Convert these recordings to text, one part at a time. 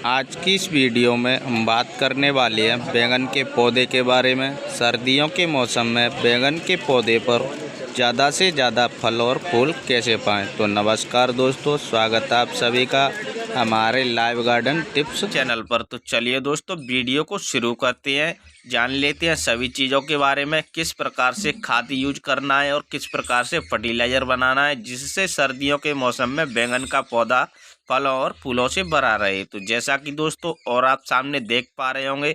आज की इस वीडियो में हम बात करने वाले हैं बैंगन के पौधे के बारे में। सर्दियों के मौसम में बैंगन के पौधे पर ज़्यादा से ज़्यादा फल और फूल कैसे पाएं। तो नमस्कार दोस्तों, स्वागत है आप सभी का हमारे लाइव गार्डन टिप्स चैनल पर। तो चलिए दोस्तों, वीडियो को शुरू करते हैं। जान लेते हैं सभी चीज़ों के बारे में, किस प्रकार से खाद यूज करना है और किस प्रकार से फर्टिलाइज़र बनाना है, जिससे सर्दियों के मौसम में बैंगन का पौधा फलों और फूलों से भरा रहे। तो जैसा कि दोस्तों और आप सामने देख पा रहे होंगे,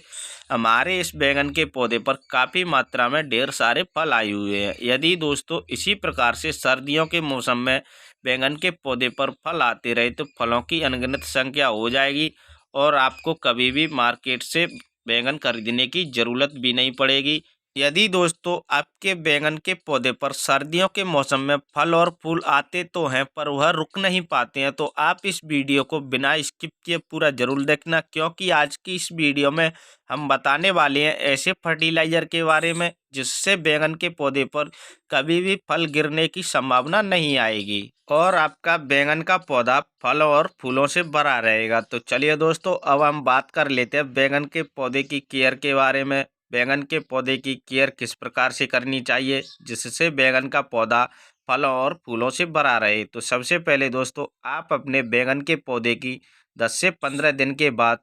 हमारे इस बैंगन के पौधे पर काफ़ी मात्रा में ढेर सारे फल आए हुए हैं। यदि दोस्तों इसी प्रकार से सर्दियों के मौसम में बैंगन के पौधे पर फल आते रहे तो फलों की अनगिनत संख्या हो जाएगी और आपको कभी भी मार्केट से बैंगन खरीदने की ज़रूरत भी नहीं पड़ेगी। यदि दोस्तों आपके बैंगन के पौधे पर सर्दियों के मौसम में फल और फूल आते तो हैं पर वह रुक नहीं पाते हैं, तो आप इस वीडियो को बिना स्किप किए पूरा जरूर देखना, क्योंकि आज की इस वीडियो में हम बताने वाले हैं ऐसे फर्टिलाइज़र के बारे में जिससे बैंगन के पौधे पर कभी भी फल गिरने की संभावना नहीं आएगी और आपका बैंगन का पौधा फल और फूलों से भरा रहेगा। तो चलिए दोस्तों, अब हम बात कर लेते हैं बैंगन के पौधे की केयर के बारे में। बैंगन के पौधे की केयर किस प्रकार से करनी चाहिए जिससे बैंगन का पौधा फलों और फूलों से भरा रहे। तो सबसे पहले दोस्तों, आप अपने बैंगन के पौधे की 10 से 15 दिन के बाद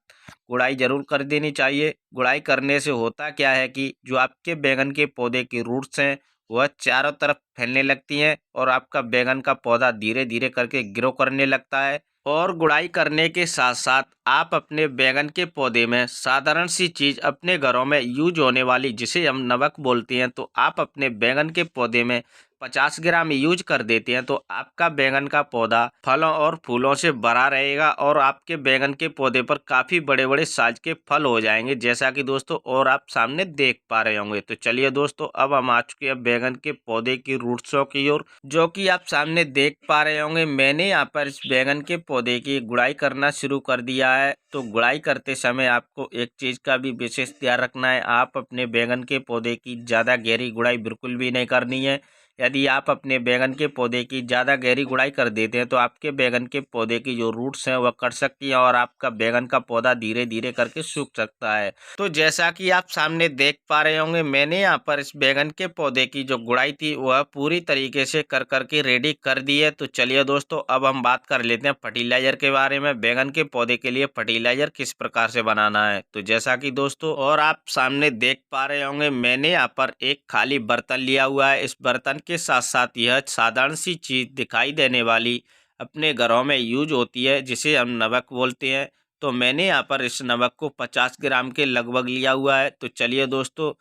गुड़ाई जरूर कर देनी चाहिए। गुड़ाई करने से होता क्या है कि जो आपके बैंगन के पौधे की रूट्स हैं वह चारों तरफ फैलने लगती हैं और आपका बैंगन का पौधा धीरे धीरे करके ग्रो करने लगता है। और गुड़ाई करने के साथ साथ आप अपने बैंगन के पौधे में साधारण सी चीज़ अपने घरों में यूज होने वाली जिसे हम नमक बोलते हैं, तो आप अपने बैंगन के पौधे में 50 ग्राम यूज कर देते हैं तो आपका बैंगन का पौधा फलों और फूलों से भरा रहेगा और आपके बैंगन के पौधे पर काफ़ी बड़े बड़े साइज के फल हो जाएंगे, जैसा कि दोस्तों और आप सामने देख पा रहे होंगे। तो चलिए दोस्तों, अब हम आ चुके हैं बैंगन के पौधे की रूट्सों की ओर, जो कि आप सामने देख पा रहे होंगे। मैंने यहाँ पर इस बैंगन के पौधे की गुड़ाई करना शुरू कर दिया है। तो गुड़ाई करते समय आपको एक चीज़ का भी विशेष ध्यान रखना है, आप अपने बैंगन के पौधे की ज़्यादा गहरी गुड़ाई बिल्कुल भी नहीं करनी है। यदि आप अपने बैंगन के पौधे की ज़्यादा गहरी गुड़ाई कर देते हैं तो आपके बैंगन के पौधे की जो रूट्स हैं वह कट सकती हैं और आपका बैंगन का पौधा धीरे धीरे करके सूख सकता है। तो जैसा कि आप सामने देख पा रहे होंगे, मैंने यहाँ पर इस बैंगन के पौधे की जो गुड़ाई थी वह पूरी तरीके से कर करके रेडी कर दी है। तो चलिए दोस्तों, अब हम बात कर लेते हैं फर्टिलाइजर के बारे में। बैंगन के पौधे के लिए फर्टिलाइजर किस प्रकार से बनाना है। तो जैसा कि दोस्तों और आप सामने देख पा रहे होंगे, मैंने यहाँ पर एक खाली बर्तन लिया हुआ है। इस बर्तन के साथ साथ यह साधारण सी चीज दिखाई देने वाली अपने घरों में यूज होती है जिसे हम नमक बोलते हैं। तो मैंने यहाँ पर इस नमक को 50 ग्राम के लगभग लिया हुआ है। तो चलिए दोस्तों,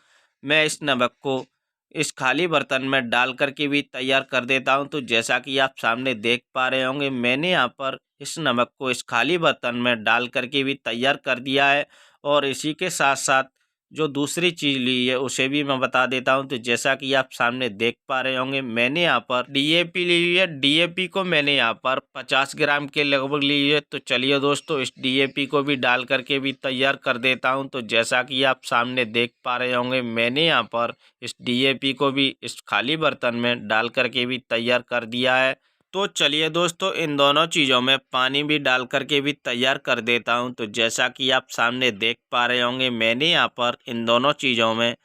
मैं इस नमक को इस खाली बर्तन में डाल करके भी तैयार कर देता हूँ। तो जैसा कि आप सामने देख पा रहे होंगे, मैंने यहाँ पर इस नमक को इस खाली बर्तन में डाल करके भी तैयार कर दिया है। और इसी के साथ साथ जो दूसरी चीज़ ली है उसे भी मैं बता देता हूं। तो जैसा कि आप सामने देख पा रहे होंगे, मैंने यहाँ पर डीएपी ली हुई है। डीएपी को मैंने यहाँ पर 50 ग्राम के लगभग ली है। तो चलिए दोस्तों, इस डीएपी को भी डाल करके भी तैयार कर देता हूं। तो जैसा कि आप सामने देख पा रहे होंगे, मैंने यहाँ पर इस डीएपी को भी इस खाली बर्तन में डाल करके भी तैयार कर दिया है। तो चलिए दोस्तों, इन दोनों चीज़ों में पानी भी डाल करके भी तैयार कर देता हूं। तो जैसा कि आप सामने देख पा रहे होंगे, मैंने यहाँ पर इन दोनों चीज़ों में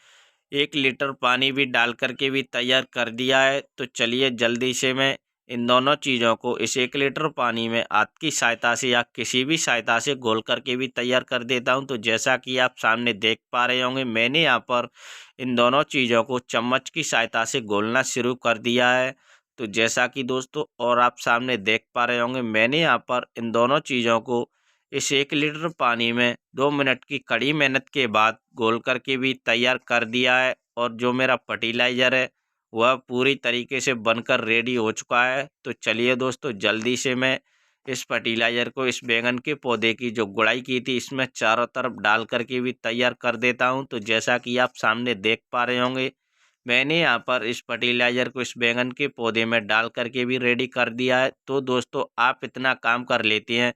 1 लीटर पानी भी डाल करके भी तैयार कर दिया है। तो चलिए जल्दी से मैं इन दोनों चीज़ों को इस 1 लीटर पानी में हाथ की सहायता से या किसी भी सहायता से घोल करके भी तैयार कर देता हूं। तो जैसा कि आप सामने देख पा रहे होंगे, मैंने यहाँ पर इन दोनों चीज़ों को चम्मच की सहायता से घोलना शुरू कर दिया है। तो जैसा कि दोस्तों और आप सामने देख पा रहे होंगे, मैंने यहाँ पर इन दोनों चीज़ों को इस 1 लीटर पानी में 2 मिनट की कड़ी मेहनत के बाद घोल करके भी तैयार कर दिया है। और जो मेरा फर्टिलाइज़र है वह पूरी तरीके से बनकर रेडी हो चुका है। तो चलिए दोस्तों, जल्दी से मैं इस फर्टिलाइज़र को इस बैंगन के पौधे की जो गुड़ाई की थी इसमें चारों तरफ डाल करके भी तैयार कर देता हूँ। तो जैसा कि आप सामने देख पा रहे होंगे, मैंने यहाँ पर इस फर्टिलाइज़र को इस बैंगन के पौधे में डाल करके भी रेडी कर दिया है। तो दोस्तों, आप इतना काम कर लेते हैं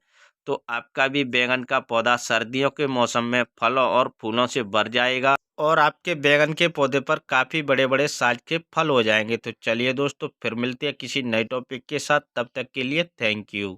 तो आपका भी बैंगन का पौधा सर्दियों के मौसम में फलों और फूलों से भर जाएगा और आपके बैंगन के पौधे पर काफ़ी बड़े बड़े साइज के फल हो जाएंगे। तो चलिए दोस्तों, फिर मिलते हैं किसी नए टॉपिक के साथ। तब तक के लिए थैंक यू।